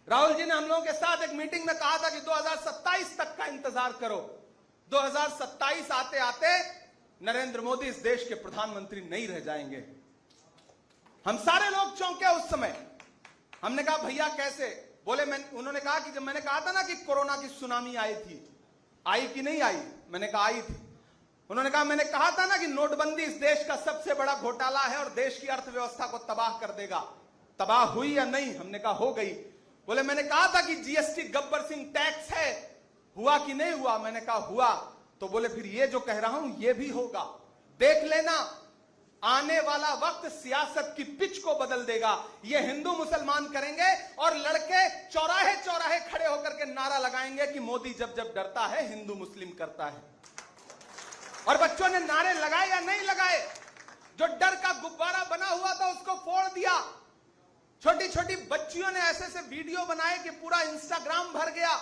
राहुल जी ने हम लोगों के साथ एक मीटिंग में कहा था कि 2027 तक का इंतजार करो। 2027 आते आते नरेंद्र मोदी इस देश के प्रधानमंत्री नहीं रह जाएंगे। हम सारे लोग चौंके उस समय। हमने कहा भैया कैसे? बोले उन्होंने कहा कि जब मैंने कहा था ना कि कोरोना की सुनामी आई थी, आई कि नहीं आई? मैंने कहा आई थी। उन्होंने कहा मैंने कहा था ना कि नोटबंदी इस देश का सबसे बड़ा घोटाला है और देश की अर्थव्यवस्था को तबाह कर देगा। तबाह हुई या नहीं? हमने कहा हो गई। बोले मैंने कहा था कि जीएसटी गब्बर सिंह टैक्स है, हुआ कि नहीं हुआ? मैंने कहा हुआ। तो बोले फिर ये जो कह रहा हूं ये भी होगा, देख लेना, आने वाला वक्त सियासत की पिच को बदल देगा। ये हिंदू मुसलमान करेंगे और लड़के चौराहे चौराहे खड़े होकर के नारा लगाएंगे कि मोदी जब जब डरता है हिंदू मुस्लिम करता है। और बच्चों ने नारे लगाए या नहीं लगाए? जो डर का गुब्बारा बना हुआ था उसको फोड़ दिया। छोटी छोटी बच्चियों ने ऐसे ऐसे वीडियो बनाए कि पूरा इंस्टाग्राम भर गया।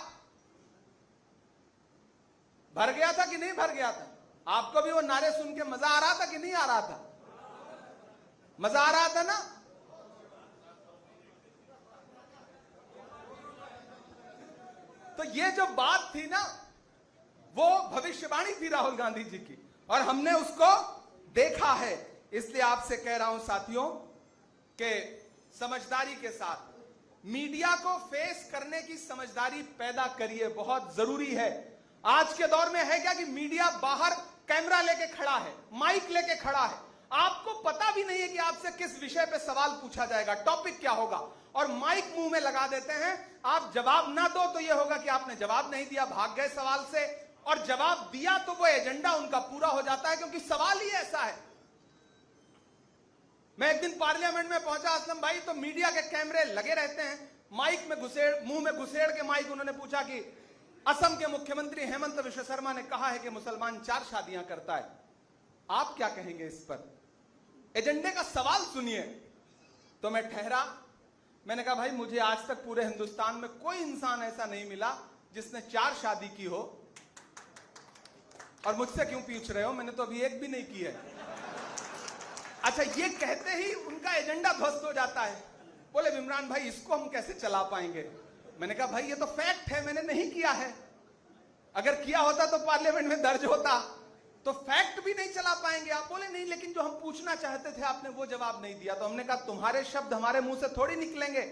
भर गया था कि नहीं भर गया था? आपको भी वो नारे सुन के मजा आ रहा था कि नहीं आ रहा था? मजा आ रहा था ना? तो ये जो बात थी ना, वो भविष्यवाणी थी राहुल गांधी जी की, और हमने उसको देखा है। इसलिए आपसे कह रहा हूं साथियों कि समझदारी के साथ मीडिया को फेस करने की समझदारी पैदा करिए, बहुत जरूरी है। आज के दौर में है क्या कि मीडिया बाहर कैमरा लेके खड़ा है, माइक लेके खड़ा है, आपको पता भी नहीं है कि आपसे किस विषय पे सवाल पूछा जाएगा, टॉपिक क्या होगा, और माइक मुंह में लगा देते हैं। आप जवाब ना दो तो यह होगा कि आपने जवाब नहीं दिया, भाग गए सवाल से, और जवाब दिया तो वो एजेंडा उनका पूरा हो जाता है, क्योंकि सवाल ही ऐसा है। मैं एक दिन पार्लियामेंट में पहुंचा असलम भाई, तो मीडिया के कैमरे लगे रहते हैं, माइक में मुंह में घुसेड़ के माइक उन्होंने पूछा कि असम के मुख्यमंत्री हेमंत विश्व शर्मा ने कहा है कि मुसलमान 4 शादियां करता है, आप क्या कहेंगे इस पर? एजेंडे का सवाल सुनिए। तो मैं ठहरा, मैंने कहा भाई मुझे आज तक पूरे हिंदुस्तान में कोई इंसान ऐसा नहीं मिला जिसने 4 शादी की हो, और मुझसे क्यों पूछ रहे हो, मैंने तो अभी एक भी नहीं की है। अच्छा, ये कहते ही उनका एजेंडा ध्वस्त हो जाता है। बोले इमरान भाई इसको हम कैसे चला पाएंगे? मैंने कहा भाई ये तो फैक्ट है, मैंने नहीं किया है। अगर किया होता तो पार्लियामेंट में दर्ज होता, तो फैक्ट भी नहीं चला पाएंगे आप। बोले नहीं, लेकिन जो हम पूछना चाहते थे आपने वो जवाब नहीं दिया। तो हमने कहा तुम्हारे शब्द हमारे मुंह से थोड़ी निकलेंगे,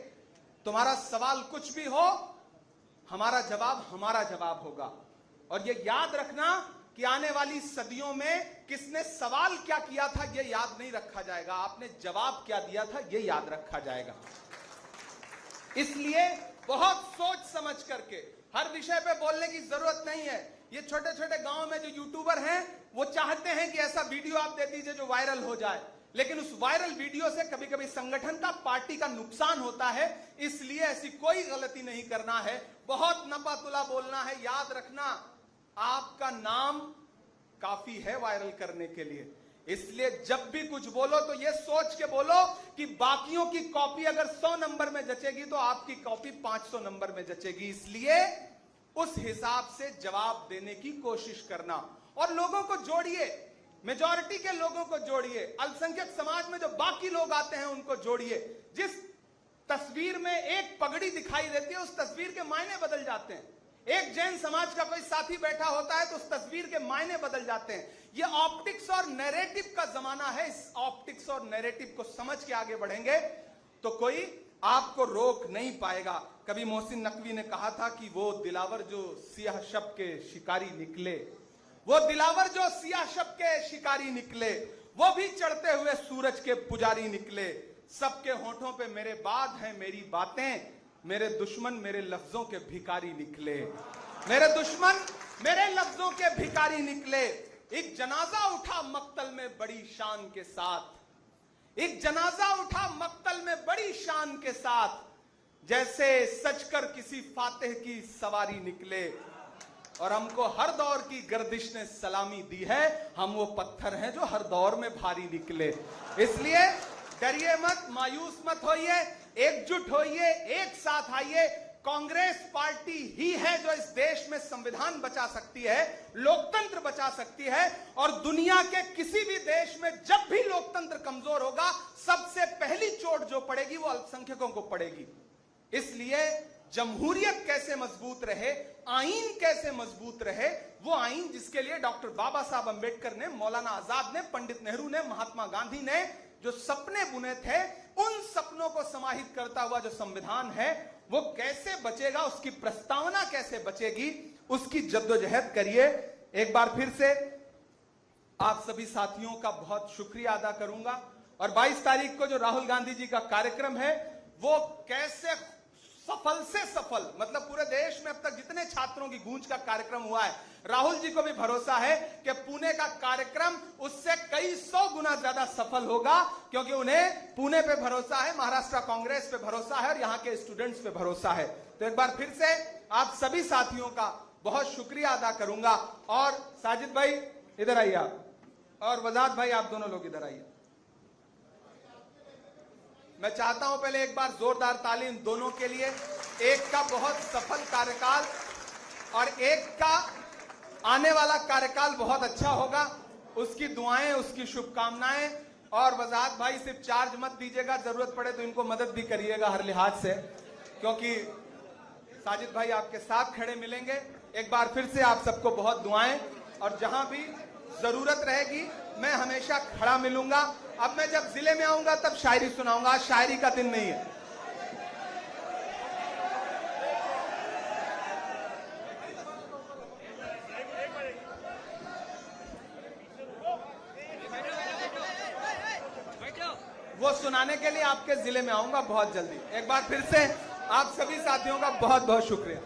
तुम्हारा सवाल कुछ भी हो, हमारा जवाब होगा। और ये याद रखना कि आने वाली सदियों में किसने सवाल क्या किया था ये याद नहीं रखा जाएगा, आपने जवाब क्या दिया था ये याद रखा जाएगा। इसलिए बहुत सोच समझ करके हर विषय पे बोलने की जरूरत नहीं है। ये छोटे छोटे गांव में जो यूट्यूबर हैं वो चाहते हैं कि ऐसा वीडियो आप दे दीजिए जो वायरल हो जाए, लेकिन उस वायरल वीडियो से कभी कभी संगठन का, पार्टी का नुकसान होता है। इसलिए ऐसी कोई गलती नहीं करना है, बहुत नपातुला बोलना है। याद रखना आपका नाम काफी है वायरल करने के लिए, इसलिए जब भी कुछ बोलो तो ये सोच के बोलो कि बाकियों की कॉपी अगर 100 नंबर में जचेगी तो आपकी कॉपी 500 नंबर में जचेगी। इसलिए उस हिसाब से जवाब देने की कोशिश करना, और लोगों को जोड़िए, मेजॉरिटी के लोगों को जोड़िए, अल्पसंख्यक समाज में जो बाकी लोग आते हैं उनको जोड़िए। जिस तस्वीर में एक पगड़ी दिखाई देती है उस तस्वीर के मायने बदल जाते हैं। एक जैन समाज का कोई साथी बैठा होता है तो उस तस्वीर के मायने बदल जाते हैं। ये ऑप्टिक्स और नैरेटिव का जमाना है। इस ऑप्टिक्स और नैरेटिव को समझ के आगे बढ़ेंगे तो कोई आपको रोक नहीं पाएगा। कभी मोहसिन नकवी ने कहा था कि वो दिलावर जो सियाह शब के शिकारी निकले, वो दिलावर जो सियाह शब के शिकारी निकले, वो भी चढ़ते हुए सूरज के पुजारी निकले। सबके होठों पे मेरे बाद हैं मेरी बातें, मेरे दुश्मन मेरे लफ्जों के भिखारी निकले, मेरे दुश्मन मेरे लफ्जों के भिखारी निकले। एक जनाजा उठा मक्तल में बड़ी शान के साथ, एक जनाजा उठा मक्तल में बड़ी शान के साथ, जैसे सजकर किसी फातेह की सवारी निकले। और हमको हर दौर की गर्दिश ने सलामी दी है, हम वो पत्थर हैं जो हर दौर में भारी निकले। इसलिए डरिए मत, मायूस मत होइए, एकजुट होइए, एक साथ आइए। कांग्रेस पार्टी ही है जो इस देश में संविधान बचा सकती है, लोकतंत्र बचा सकती है, और दुनिया के किसी भी देश में जब भी लोकतंत्र कमजोर होगा सबसे पहली चोट जो पड़ेगी वो अल्पसंख्यकों को पड़ेगी। इसलिए जमहूरियत कैसे मजबूत रहे, आईन कैसे मजबूत रहे, वो आईन जिसके लिए डॉक्टर बाबा साहब अंबेडकर ने, मौलाना आजाद ने, पंडित नेहरू ने, महात्मा गांधी ने जो सपने बुने थे, उन सपनों को समाहित करता हुआ जो संविधान है वो कैसे बचेगा, उसकी प्रस्तावना कैसे बचेगी, उसकी जद्दोजहद करिए। एक बार फिर से आप सभी साथियों का बहुत शुक्रिया अदा करूंगा। और 22 तारीख को जो राहुल गांधी जी का कार्यक्रम है वो कैसे सफल से सफल, मतलब पूरे देश में अब तक जितने छात्रों की गूंज का कार्यक्रम हुआ है, राहुल जी को भी भरोसा है कि पुणे का कार्यक्रम उससे कई 100 गुना ज्यादा सफल होगा, क्योंकि उन्हें पुणे पे भरोसा है, महाराष्ट्र कांग्रेस पे भरोसा है और यहां के स्टूडेंट्स पे भरोसा है। तो एक बार फिर से आप सभी साथियों का बहुत शुक्रिया अदा करूंगा। और साजिद भाई इधर आइए आप, और वजाद भाई आप दोनों लोग इधर आइए। मैं चाहता हूं पहले एक बार जोरदार ताली इन दोनों के लिए, एक का बहुत सफल कार्यकाल और एक का आने वाला कार्यकाल बहुत अच्छा होगा, उसकी दुआएं, उसकी शुभकामनाएं। और वजाहत भाई सिर्फ चार्ज मत दीजिएगा, जरूरत पड़े तो इनको मदद भी करिएगा हर लिहाज से, क्योंकि साजिद भाई आपके साथ खड़े मिलेंगे। एक बार फिर से आप सबको बहुत दुआएं, और जहां भी जरूरत रहेगी मैं हमेशा खड़ा मिलूंगा। अब मैं जब जिले में आऊंगा तब शायरी सुनाऊंगा, आज शायरी का दिन नहीं है। वो सुनाने के लिए आपके जिले में आऊंगा बहुत जल्दी। एक बार फिर से आप सभी साथियों का बहुत बहुत शुक्रिया।